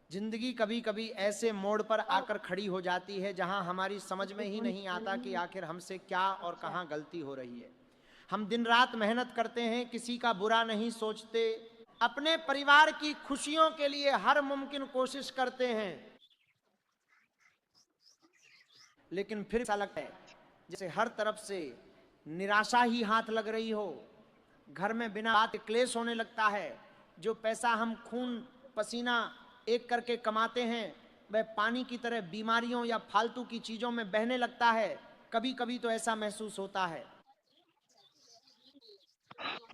जिंदगी कभी कभी ऐसे मोड़ पर आकर खड़ी हो जाती है जहां हमारी समझ में ही नहीं आता कि आखिर हमसे क्या और कहां गलती हो रही है। हम दिन रात मेहनत करते हैं, किसी का बुरा नहीं सोचते, अपने परिवार की खुशियों के लिए हर मुमकिन कोशिश करते हैं, लेकिन फिर ऐसा लगता है जैसे हर तरफ से निराशा ही हाथ लग रही हो। घर में बिना बात क्लेश होने लगता है। जो पैसा हम खून पसीना एक करके कमाते हैं वह पानी की तरह बीमारियों या फालतू की चीजों में बहने लगता है। कभी कभी तो ऐसा महसूस होता है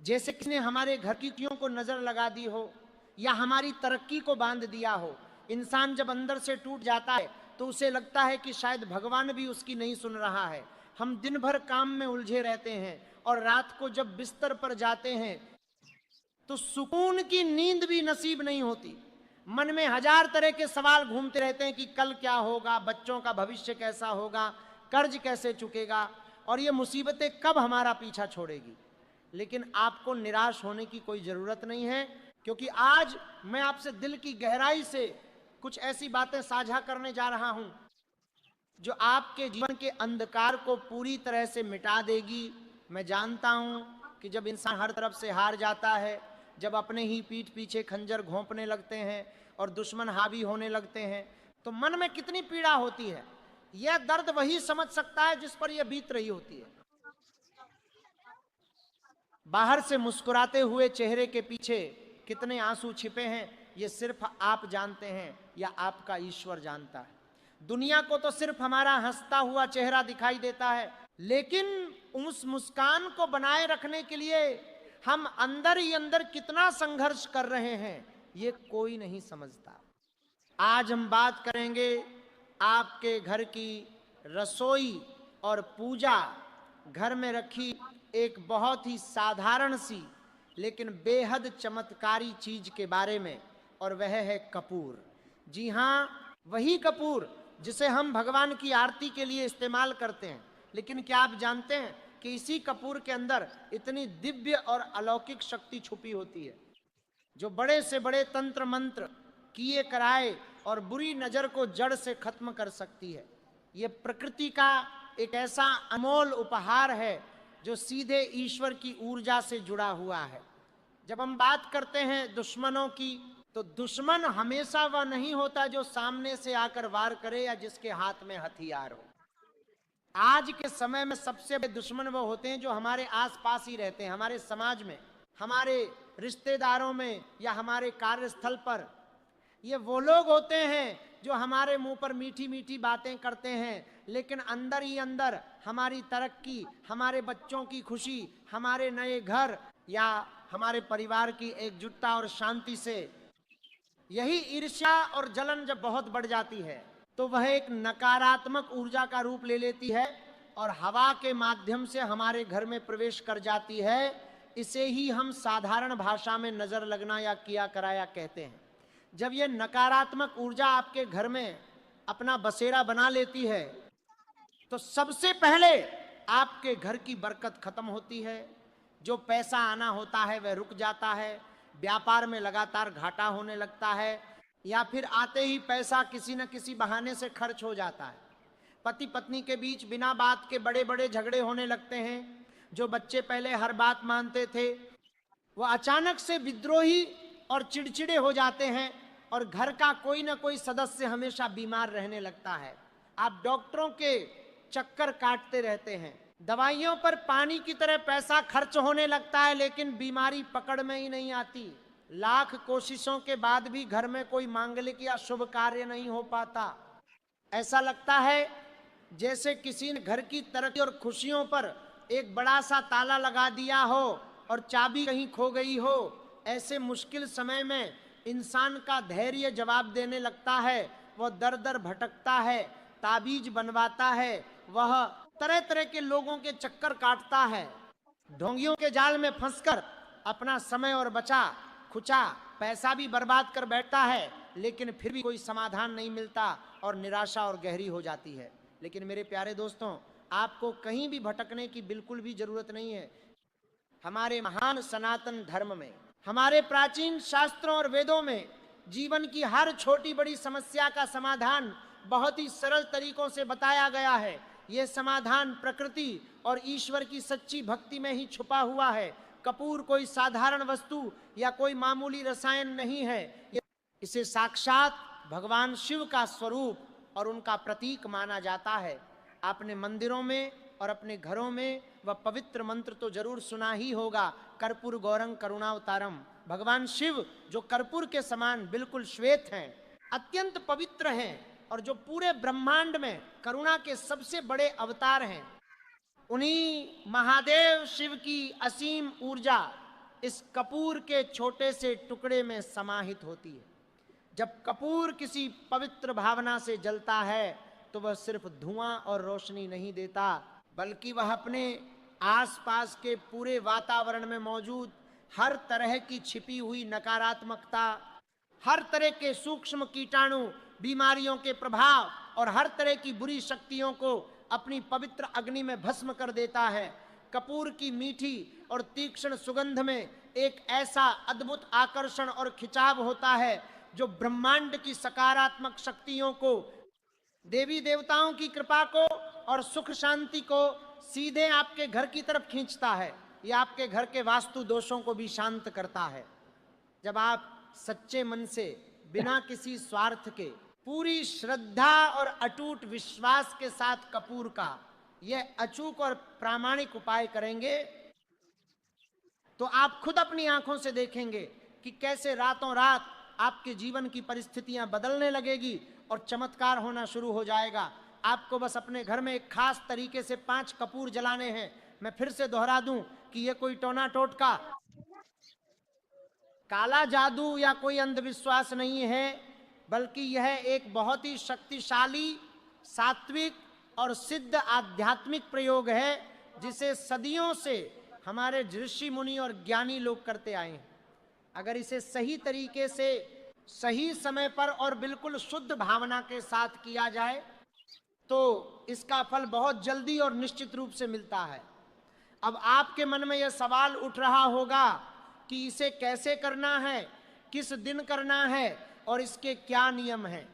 जैसे किसी ने हमारे घर की खुशियों को नजर लगा दी हो या हमारी तरक्की को बांध दिया हो। इंसान जब अंदर से टूट जाता है तो उसे लगता है कि शायद भगवान भी उसकी नहीं सुन रहा है। हम दिन भर काम में उलझे रहते हैं और रात को जब बिस्तर पर जाते हैं तो सुकून की नींद भी नसीब नहीं होती। मन में हजार तरह के सवाल घूमते रहते हैं कि कल क्या होगा, बच्चों का भविष्य कैसा होगा, कर्ज कैसे चुकेगा और ये मुसीबतें कब हमारा पीछा छोड़ेगी। लेकिन आपको निराश होने की कोई जरूरत नहीं है, क्योंकि आज मैं आपसे दिल की गहराई से कुछ ऐसी बातें साझा करने जा रहा हूं जो आपके जीवन के अंधकार को पूरी तरह से मिटा देगी। मैं जानता हूं कि जब इंसान हर तरफ से हार जाता है, जब अपने ही पीठ पीछे खंजर घोंपने लगते हैं और दुश्मन हावी होने लगते हैं, तो मन में कितनी पीड़ा होती है। यह दर्द वही समझ सकता है जिस पर यह बीत रही होती है। बाहर से मुस्कुराते हुए चेहरे के पीछे कितने आंसू छिपे हैं ये सिर्फ आप जानते हैं या आपका ईश्वर जानता है। दुनिया को तो सिर्फ हमारा हंसता हुआ चेहरा दिखाई देता है, लेकिन उस मुस्कान को बनाए रखने के लिए हम अंदर ही अंदर कितना संघर्ष कर रहे हैं ये कोई नहीं समझता। आज हम बात करेंगे आपके घर की रसोई और पूजा घर में रखी एक बहुत ही साधारण सी लेकिन बेहद चमत्कारी चीज के बारे में, और वह है कपूर। जी हाँ, वही कपूर जिसे हम भगवान की आरती के लिए इस्तेमाल करते हैं। लेकिन क्या आप जानते हैं कि इसी कपूर के अंदर इतनी दिव्य और अलौकिक शक्ति छुपी होती है जो बड़े से बड़े तंत्र मंत्र किए कराए और बुरी नजर को जड़ से खत्म कर सकती है। यह प्रकृति का एक ऐसा अनमोल उपहार है जो सीधे ईश्वर की ऊर्जा से जुड़ा हुआ है। जब हम बात करते हैं दुश्मनों की, तो दुश्मन हमेशा वह नहीं होता जो सामने से आकर वार करे या जिसके हाथ में हथियार हो। आज के समय में सबसे बड़े दुश्मन वो होते हैं जो हमारे आसपास ही रहते हैं, हमारे समाज में, हमारे रिश्तेदारों में या हमारे कार्यस्थल पर। ये वो लोग होते हैं जो हमारे मुंह पर मीठी मीठी बातें करते हैं, लेकिन अंदर ही अंदर हमारी तरक्की, हमारे बच्चों की खुशी, हमारे नए घर या हमारे परिवार की एकजुटता और शांति से यही ईर्ष्या और जलन जब बहुत बढ़ जाती है तो वह एक नकारात्मक ऊर्जा का रूप ले लेती है और हवा के माध्यम से हमारे घर में प्रवेश कर जाती है। इसे ही हम साधारण भाषा में नजर लगना या किया कराया कहते हैं। जब यह नकारात्मक ऊर्जा आपके घर में अपना बसेरा बना लेती है तो सबसे पहले आपके घर की बरकत खत्म होती है। जो पैसा आना होता है वह रुक जाता है, व्यापार में लगातार घाटा होने लगता है, या फिर आते ही पैसा किसी न किसी बहाने से खर्च हो जाता है। पति पत्नी के बीच बिना बात के बड़े बड़े झगड़े होने लगते हैं। जो बच्चे पहले हर बात मानते थे वो अचानक से विद्रोही और चिड़चिड़े हो जाते हैं और घर का कोई ना कोई सदस्य हमेशा बीमार रहने लगता है। आप डॉक्टरों के चक्कर काटते रहते हैं, दवाइयों पर पानी की तरह पैसा खर्च होने लगता है, लेकिन बीमारी पकड़ में ही नहीं आती। लाख कोशिशों के बाद भी घर में कोई मांगलिक या शुभ कार्य नहीं हो पाता। ऐसा लगता है जैसे किसी ने घर की तरक्की और खुशियों पर एक बड़ा सा ताला लगा दिया हो और चाबी कहीं खो गई हो। ऐसे मुश्किल समय में इंसान का धैर्य जवाब देने लगता है। वह दर दर भटकता है, ताबीज बनवाता है, वह तरह तरह के लोगों के चक्कर काटता है, ढोंगियों के जाल में फंसकर अपना समय और बचा खुचा पैसा भी बर्बाद कर बैठता है, लेकिन फिर भी कोई समाधान नहीं मिलता और निराशा और गहरी हो जाती है। लेकिन मेरे प्यारे दोस्तों, आपको कहीं भी भटकने की बिल्कुल भी जरूरत नहीं है। हमारे महान सनातन धर्म में, हमारे प्राचीन शास्त्रों और वेदों में जीवन की हर छोटी बड़ी समस्या का समाधान बहुत ही सरल तरीकों से बताया गया है। यह समाधान प्रकृति और ईश्वर की सच्ची भक्ति में ही छुपा हुआ है। कपूर कोई साधारण वस्तु या कोई मामूली रसायन नहीं है, इसे साक्षात भगवान शिव का स्वरूप और उनका प्रतीक माना जाता है। आपने मंदिरों में और अपने घरों में वह पवित्र मंत्र तो जरूर सुना ही होगा, कर्पूर गौरं करुणावतारम। भगवान शिव जो कर्पूर के समान बिल्कुल श्वेत हैं, अत्यंत पवित्र हैं और जो पूरे ब्रह्मांड में करुणा के सबसे बड़े अवतार हैं, उन्हीं महादेव शिव की असीम ऊर्जा इस कपूर के छोटे से टुकड़े में समाहित होती है। जब कपूर किसी पवित्र भावना से जलता है तो वह सिर्फ धुआं और रोशनी नहीं देता, बल्कि वह अपने आसपास के पूरे वातावरण में मौजूद हर तरह की छिपी हुई नकारात्मकता, हर तरह के सूक्ष्म कीटाणु, बीमारियों के प्रभाव और हर तरह की बुरी शक्तियों को अपनी पवित्र अग्नि में भस्म कर देता है। कपूर की मीठी और तीक्ष्ण सुगंध में एक ऐसा अद्भुत आकर्षण और खिंचाव होता है जो ब्रह्मांड की सकारात्मक शक्तियों को, देवी देवताओं की कृपा को और सुख शांति को सीधे आपके घर की तरफ खींचता है। यह आपके घर के वास्तु दोषों को भी शांत करता है। जब आप सच्चे मन से, बिना किसी स्वार्थ के, पूरी श्रद्धा और अटूट विश्वास के साथ कपूर का यह अचूक और प्रामाणिक उपाय करेंगे तो आप खुद अपनी आंखों से देखेंगे कि कैसे रातों रात आपके जीवन की परिस्थितियां बदलने लगेगी और चमत्कार होना शुरू हो जाएगा। आपको बस अपने घर में एक खास तरीके से 5 कपूर जलाने हैं। मैं फिर से दोहरा दूं कि यह कोई टोना टोटका, काला जादू या कोई अंधविश्वास नहीं है, बल्कि यह एक बहुत ही शक्तिशाली, सात्विक और सिद्ध आध्यात्मिक प्रयोग है जिसे सदियों से हमारे ऋषि मुनि और ज्ञानी लोग करते आए हैं। अगर इसे सही तरीके से, सही समय पर और बिल्कुल शुद्ध भावना के साथ किया जाए तो इसका फल बहुत जल्दी और निश्चित रूप से मिलता है। अब आपके मन में यह सवाल उठ रहा होगा कि इसे कैसे करना है, किस दिन करना है और इसके क्या नियम हैं।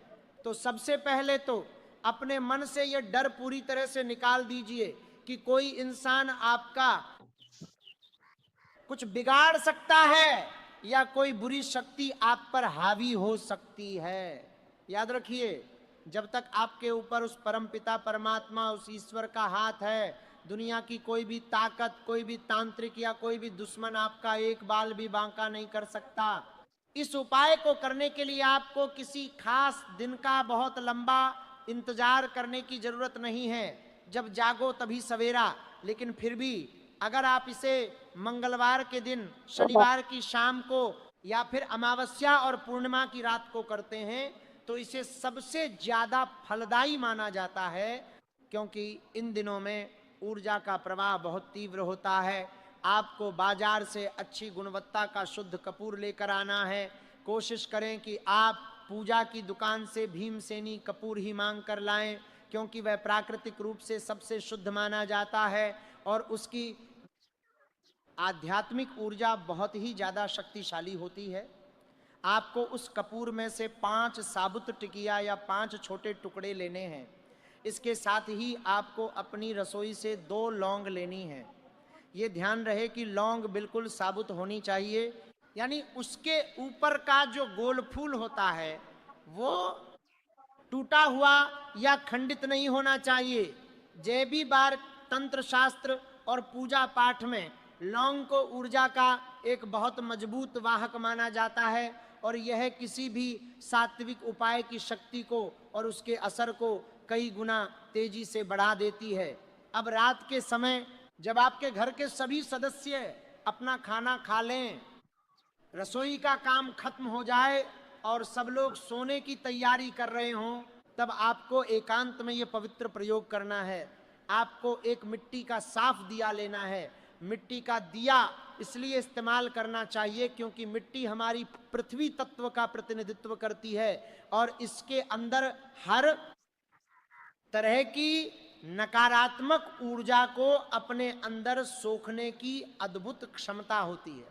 तो सबसे पहले तो अपने मन से यह डर पूरी तरह से निकाल दीजिए कि कोई इंसान आपका कुछ बिगाड़ सकता है या कोई बुरी शक्ति आप पर हावी हो सकती है। याद रखिए, जब तक आपके ऊपर उस परमपिता परमात्मा, उस ईश्वर का हाथ है, दुनिया की कोई भी ताकत, कोई भी तांत्रिक या कोई भी दुश्मन आपका एक बाल भी बांका नहीं कर सकता। इस उपाय को करने के लिए आपको किसी खास दिन का बहुत लंबा इंतजार करने की जरूरत नहीं है। जब जागो तभी सवेरा। लेकिन फिर भी अगर आप इसे मंगलवार के दिन, शनिवार की शाम को या फिर अमावस्या और पूर्णिमा की रात को करते हैं तो इसे सबसे ज्यादा फलदायी माना जाता है, क्योंकि इन दिनों में ऊर्जा का प्रवाह बहुत तीव्र होता है। आपको बाजार से अच्छी गुणवत्ता का शुद्ध कपूर लेकर आना है। कोशिश करें कि आप पूजा की दुकान से भीमसेनी कपूर ही मांग कर लाएं, क्योंकि वह प्राकृतिक रूप से सबसे शुद्ध माना जाता है और उसकी आध्यात्मिक ऊर्जा बहुत ही ज़्यादा शक्तिशाली होती है। आपको उस कपूर में से 5 साबुत टिकिया या 5 छोटे टुकड़े लेने हैं। इसके साथ ही आपको अपनी रसोई से 2 लौंग लेनी है। ये ध्यान रहे कि लौंग बिल्कुल साबुत होनी चाहिए, यानी उसके ऊपर का जो गोल फूल होता है वो टूटा हुआ या खंडित नहीं होना चाहिए। जय भी बार तंत्र शास्त्र और पूजा पाठ में लौंग को ऊर्जा का एक बहुत मजबूत वाहक माना जाता है और यह किसी भी सात्विक उपाय की शक्ति को और उसके असर को कई गुना तेजी से बढ़ा देती है। अब रात के समय जब आपके घर के सभी सदस्य अपना खाना खा लें, रसोई का काम खत्म हो जाए और सब लोग सोने की तैयारी कर रहे हों, तब आपको एकांत में ये पवित्र प्रयोग करना है। आपको एक मिट्टी का साफ दिया लेना है। मिट्टी का दिया इसलिए इस्तेमाल करना चाहिए क्योंकि मिट्टी हमारी पृथ्वी तत्व का प्रतिनिधित्व करती है और इसके अंदर हर तरह की नकारात्मक ऊर्जा को अपने अंदर सोखने की अद्भुत क्षमता होती है।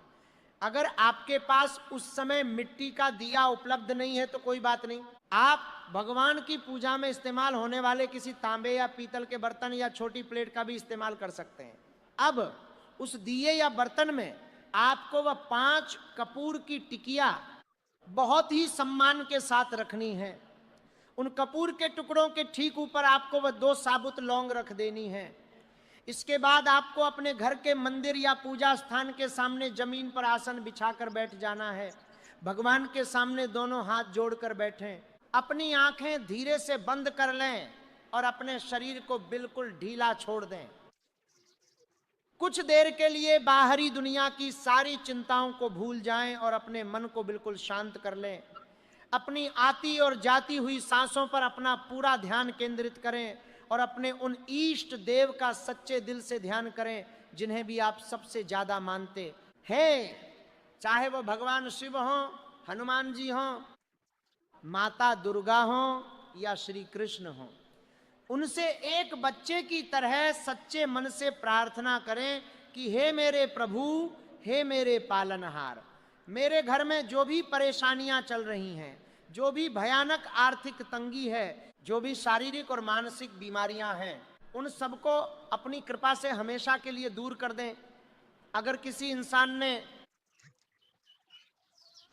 अगर आपके पास उस समय मिट्टी का दिया उपलब्ध नहीं है तो कोई बात नहीं, आप भगवान की पूजा में इस्तेमाल होने वाले किसी तांबे या पीतल के बर्तन या छोटी प्लेट का भी इस्तेमाल कर सकते हैं। अब उस दिए या बर्तन में आपको वह 5 कपूर की टिकिया बहुत ही सम्मान के साथ रखनी है। उन कपूर के टुकड़ों के ठीक ऊपर आपको वह 2 साबुत लौंग रख देनी है। इसके बाद आपको अपने घर के मंदिर या पूजा स्थान के सामने जमीन पर आसन बिछाकर बैठ जाना है। भगवान के सामने दोनों हाथ जोड़कर बैठें, अपनी आंखें धीरे से बंद कर लें और अपने शरीर को बिल्कुल ढीला छोड़ दें। कुछ देर के लिए बाहरी दुनिया की सारी चिंताओं को भूल जाएं और अपने मन को बिल्कुल शांत कर लें। अपनी आती और जाती हुई सांसों पर अपना पूरा ध्यान केंद्रित करें और अपने उन इष्ट देव का सच्चे दिल से ध्यान करें जिन्हें भी आप सबसे ज्यादा मानते हैं, चाहे वो भगवान शिव हों, हनुमान जी हों, माता दुर्गा हों या श्री कृष्ण हों। उनसे एक बच्चे की तरह सच्चे मन से प्रार्थना करें कि हे मेरे प्रभु, हे मेरे पालनहार, मेरे घर में जो भी परेशानियां चल रही हैं, जो भी भयानक आर्थिक तंगी है, जो भी शारीरिक और मानसिक बीमारियां हैं, उन सबको अपनी कृपा से हमेशा के लिए दूर कर दें। अगर किसी इंसान ने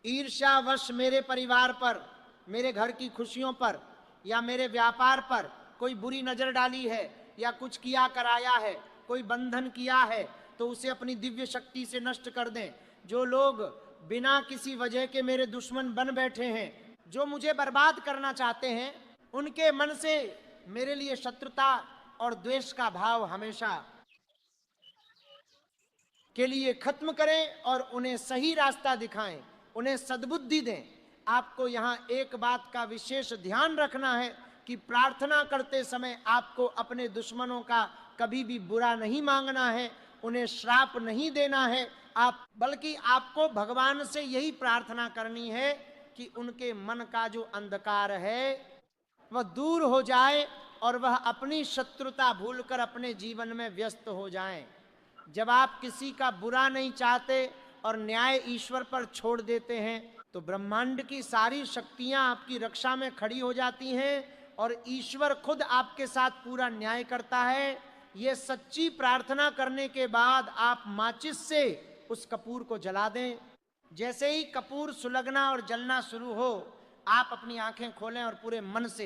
ईर्ष्यावश मेरे परिवार पर, मेरे घर की खुशियों पर या मेरे व्यापार पर कोई बुरी नजर डाली है या कुछ किया कराया है, कोई बंधन किया है, तो उसे अपनी दिव्य शक्ति से नष्ट कर दें। जो लोग बिना किसी वजह के मेरे दुश्मन बन बैठे हैं, जो मुझे बर्बाद करना चाहते हैं, उनके मन से मेरे लिए शत्रुता और द्वेष का भाव हमेशा के लिए खत्म करें और उन्हें सही रास्ता दिखाएं, उन्हें सद्बुद्धि दें। आपको यहाँ एक बात का विशेष ध्यान रखना है कि प्रार्थना करते समय आपको अपने दुश्मनों का कभी भी बुरा नहीं मांगना है, उन्हें श्राप नहीं देना है, बल्कि आपको भगवान से यही प्रार्थना करनी है कि उनके मन का जो अंधकार है वह दूर हो जाए और वह अपनी शत्रुता भूलकर अपने जीवन में व्यस्त हो जाएं। जब आप किसी का बुरा नहीं चाहते और न्याय ईश्वर पर छोड़ देते हैं तो ब्रह्मांड की सारी शक्तियां आपकी रक्षा में खड़ी हो जाती हैं और ईश्वर खुद आपके साथ पूरा न्याय करता है। ये सच्ची प्रार्थना करने के बाद आप माचिस से उस कपूर को जला दें। जैसे ही कपूर सुलगना और जलना शुरू हो, आप अपनी आंखें खोलें और पूरे मन से,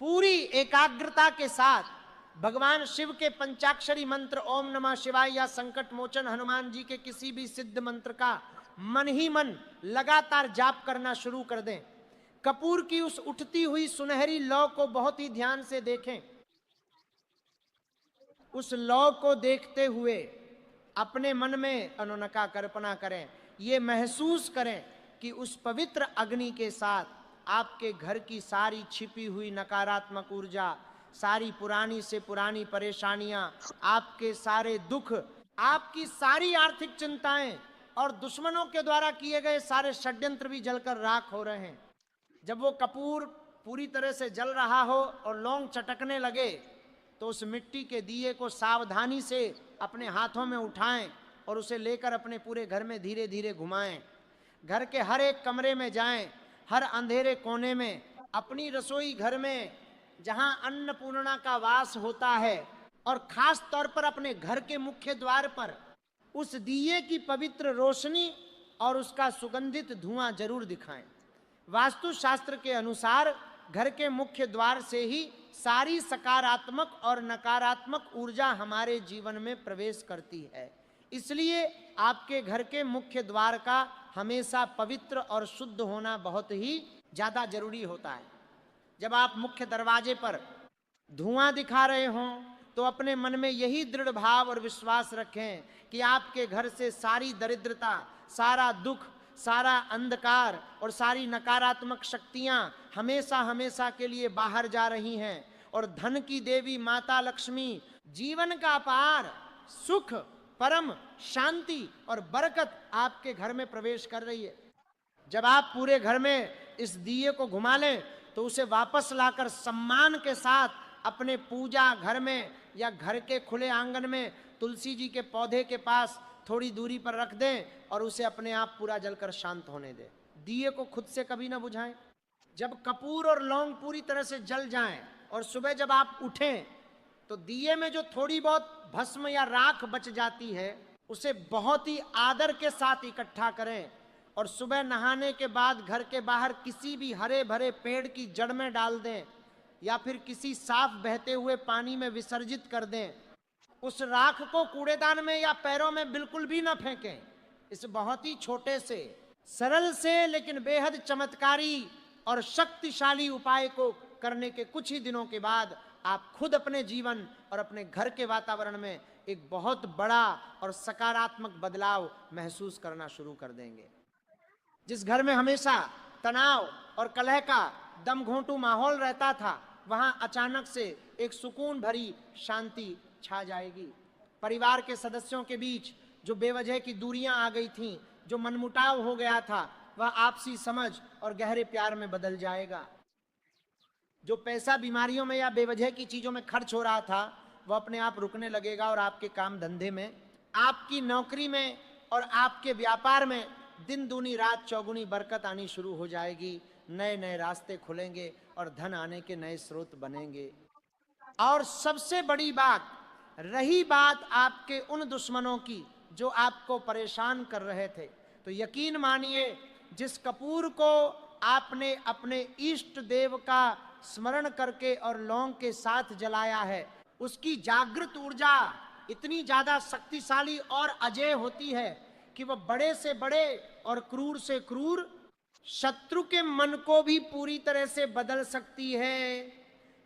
पूरी एकाग्रता के साथ भगवान शिव के पंचाक्षरी मंत्र ओम नमः शिवाय या संकट मोचन हनुमान जी के किसी भी सिद्ध मंत्र का मन ही मन लगातार जाप करना शुरू कर दें। कपूर की उस उठती हुई सुनहरी लौ को बहुत ही ध्यान से देखें। उस लौ को देखते हुए अपने मन में अनुनका कल्पना करें, ये महसूस करें कि उस पवित्र अग्नि के साथ आपके घर की सारी छिपी हुई नकारात्मक ऊर्जा, सारी पुरानी से पुरानी परेशानियां, आपके सारे दुख, आपकी सारी आर्थिक चिंताएं और दुश्मनों के द्वारा किए गए सारे षड्यंत्र भी जलकर राख हो रहे हैं। जब वो कपूर पूरी तरह से जल रहा हो और लौंग चटकने लगे तो उस मिट्टी के दिए को सावधानी से अपने हाथों में उठाएं और उसे लेकर अपने पूरे घर में धीरे धीरे घुमाएं। घर के हर एक कमरे में जाएं, हर अंधेरे कोने में, अपनी रसोई घर में जहां अन्नपूर्णा का वास होता है, और खास तौर पर अपने घर के मुख्य द्वार पर उस दिए की पवित्र रोशनी और उसका सुगंधित धुआं जरूर दिखाएं। वास्तुशास्त्र के अनुसार घर के मुख्य द्वार से ही सारी सकारात्मक और नकारात्मक ऊर्जा हमारे जीवन में प्रवेश करती है। इसलिए आपके घर के मुख्य द्वार का हमेशा पवित्र और शुद्ध होना बहुत ही ज्यादा जरूरी होता है। जब आप मुख्य दरवाजे पर धुआं दिखा रहे हों तो अपने मन में यही दृढ़ भाव और विश्वास रखें कि आपके घर से सारी दरिद्रता, सारा दुख, सारा अंधकार और सारी नकारात्मक शक्तियां हमेशा हमेशा के लिए बाहर जा रही हैं और धन की देवी माता लक्ष्मी जीवन का अपार सुख, परम शांति और बरकत आपके घर में प्रवेश कर रही है। जब आप पूरे घर में इस दिए को घुमा लें तो उसे वापस लाकर सम्मान के साथ अपने पूजा घर में या घर के खुले आंगन में तुलसी जी के पौधे के पास थोड़ी दूरी पर रख दें और उसे अपने आप पूरा जलकर शांत होने दें। दिए को खुद से कभी ना बुझाएं। जब कपूर और लौंग पूरी तरह से जल जाएं और सुबह जब आप उठें तो दिए में जो थोड़ी बहुत भस्म या राख बच जाती है उसे बहुत ही आदर के साथ इकट्ठा करें और सुबह नहाने के बाद घर के बाहर किसी भी हरे भरे पेड़ की जड़ में डाल दें या फिर किसी साफ बहते हुए पानी में विसर्जित कर दें। उस राख को कूड़ेदान में या पैरों में बिल्कुल भी ना फेंकें। इस बहुत ही छोटे से, सरल से लेकिन बेहद चमत्कारी और शक्तिशाली उपाय को करने के कुछ ही दिनों के बाद आप खुद अपने जीवन और अपने घर के वातावरण में एक बहुत बड़ा और सकारात्मक बदलाव महसूस करना शुरू कर देंगे। जिस घर में हमेशा तनाव और कलह का दमघोंटू माहौल रहता था, वहां अचानक से एक सुकून भरी शांति छा जाएगी। परिवार के सदस्यों के बीच जो बेवजह की दूरियां आ गई थीं, जो मनमुटाव हो गया था, वह आपसी समझ और गहरे प्यार में बदल जाएगा। जो पैसा बीमारियों में या बेवजह की चीजों में खर्च हो रहा था, वह अपने आप रुकने लगेगा और आपके काम धंधे में, आपकी नौकरी में और आपके व्यापार में दिन दूनी रात चौगुनी बरकत आनी शुरू हो जाएगी। नए नए रास्ते खुलेंगे और धन आने के नए स्रोत बनेंगे। और सबसे बड़ी बात, रही बात आपके उन दुश्मनों की जो आपको परेशान कर रहे थे, तो यकीन मानिए जिस कपूर को आपने अपने इष्ट देव का स्मरण करके और लौंग के साथ जलाया है, उसकी जागृत ऊर्जा इतनी ज्यादा शक्तिशाली और अजेय होती है कि वह बड़े से बड़े और क्रूर से क्रूर शत्रु के मन को भी पूरी तरह से बदल सकती है।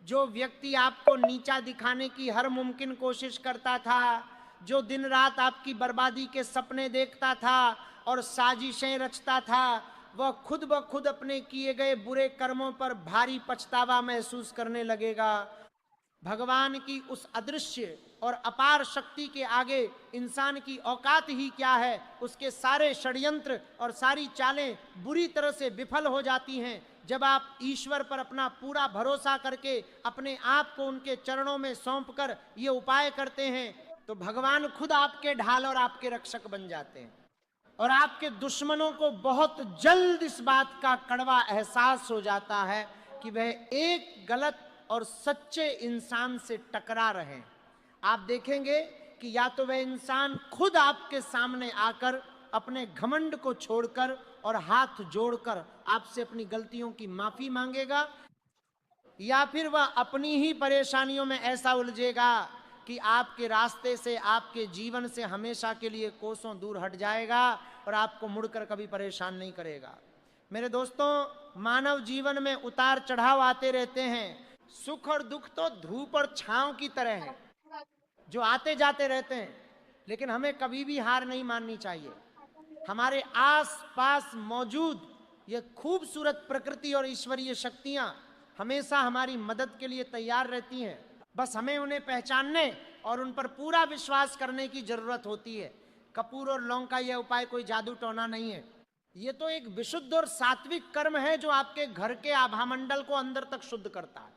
जो व्यक्ति आपको नीचा दिखाने की हर मुमकिन कोशिश करता था, जो दिन रात आपकी बर्बादी के सपने देखता था और साजिशें रचता था, वह खुद ब खुद अपने किए गए बुरे कर्मों पर भारी पछतावा महसूस करने लगेगा। भगवान की उस अदृश्य और अपार शक्ति के आगे इंसान की औकात ही क्या है। उसके सारे षड्यंत्र और सारी चालें बुरी तरह से विफल हो जाती हैं जब आप ईश्वर पर अपना पूरा भरोसा करके अपने आप को उनके चरणों में सौंपकर ये उपाय करते हैं। तो भगवान खुद आपके ढाल और आपके रक्षक बन जाते हैं और आपके दुश्मनों को बहुत जल्द इस बात का कड़वा एहसास हो जाता है कि वह एक गलत और सच्चे इंसान से टकरा रहे हैं। आप देखेंगे कि या तो वह इंसान खुद आपके सामने आकर अपने घमंड को छोड़कर और हाथ जोड़कर आपसे अपनी गलतियों की माफी मांगेगा, या फिर वह अपनी ही परेशानियों में ऐसा उलझेगा कि आपके रास्ते से, आपके जीवन से हमेशा के लिए कोसों दूर हट जाएगा और आपको मुड़कर कभी परेशान नहीं करेगा। मेरे दोस्तों, मानव जीवन में उतार चढ़ाव आते रहते हैं। सुख और दुख तो धूप और छांव की तरह है जो आते जाते रहते हैं, लेकिन हमें कभी भी हार नहीं माननी चाहिए। हमारे आस पास मौजूद ये खूबसूरत प्रकृति और ईश्वरीय शक्तियां हमेशा हमारी मदद के लिए तैयार रहती हैं। बस हमें उन्हें पहचानने और उन पर पूरा विश्वास करने की जरूरत होती है। कपूर और लौंग का यह उपाय कोई जादू टोना नहीं है। ये तो एक विशुद्ध और सात्विक कर्म है जो आपके घर के आभामंडल को अंदर तक शुद्ध करता है।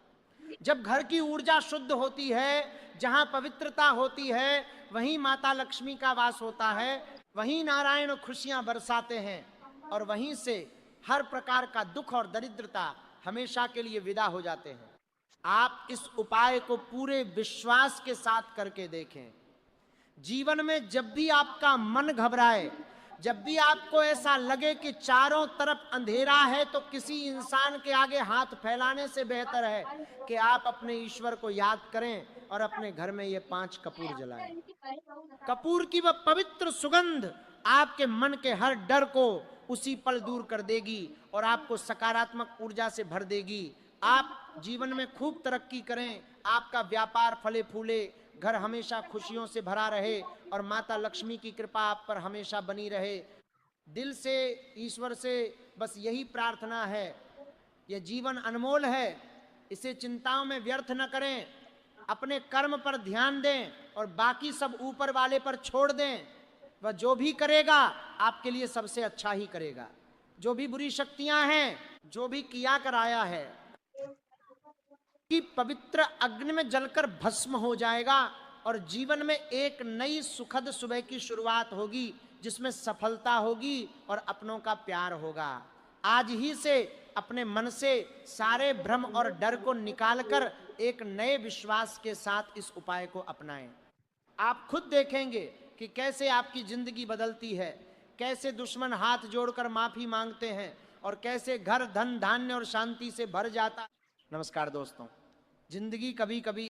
जब घर की ऊर्जा शुद्ध होती है, जहां पवित्रता होती है, वहीं माता लक्ष्मी का वास होता है, वहीं नारायण खुशियां बरसाते हैं और वहीं से हर प्रकार का दुख और दरिद्रता हमेशा के लिए विदा हो जाते हैं। आप इस उपाय को पूरे विश्वास के साथ करके देखें। जीवन में जब भी आपका मन घबराए, जब भी आपको ऐसा लगे कि चारों तरफ अंधेरा है, तो किसी इंसान के आगे हाथ फैलाने से बेहतर है कि आप अपने ईश्वर को याद करें और अपने घर में ये 5 कपूर जलाएं। कपूर की वह पवित्र सुगंध आपके मन के हर डर को उसी पल दूर कर देगी और आपको सकारात्मक ऊर्जा से भर देगी। आप जीवन में खूब तरक्की करें, आपका व्यापार फले फूले, घर हमेशा खुशियों से भरा रहे और माता लक्ष्मी की कृपा आप पर हमेशा बनी रहे। दिल से ईश्वर से बस यही प्रार्थना है। यह जीवन अनमोल है, इसे चिंताओं में व्यर्थ न करें। अपने कर्म पर ध्यान दें और बाकी सब ऊपर वाले पर छोड़ दें। वह जो भी करेगा आपके लिए सबसे अच्छा ही करेगा। जो भी बुरी शक्तियां हैं, जो भी किया कराया है कि पवित्र अग्नि में जलकर भस्म हो जाएगा और जीवन में एक नई सुखद सुबह की शुरुआत होगी, जिसमें सफलता होगी और अपनों का प्यार होगा। आज ही से अपने मन से सारे भ्रम और डर को निकालकर एक नए विश्वास के साथ इस उपाय को अपनाएं। आप खुद देखेंगे कि कैसे आपकी जिंदगी बदलती है, कैसे दुश्मन हाथ जोड़कर माफी मांगते हैं और कैसे घर धन धान्य और शांति से भर जाता। नमस्कार दोस्तों, जिंदगी कभी कभी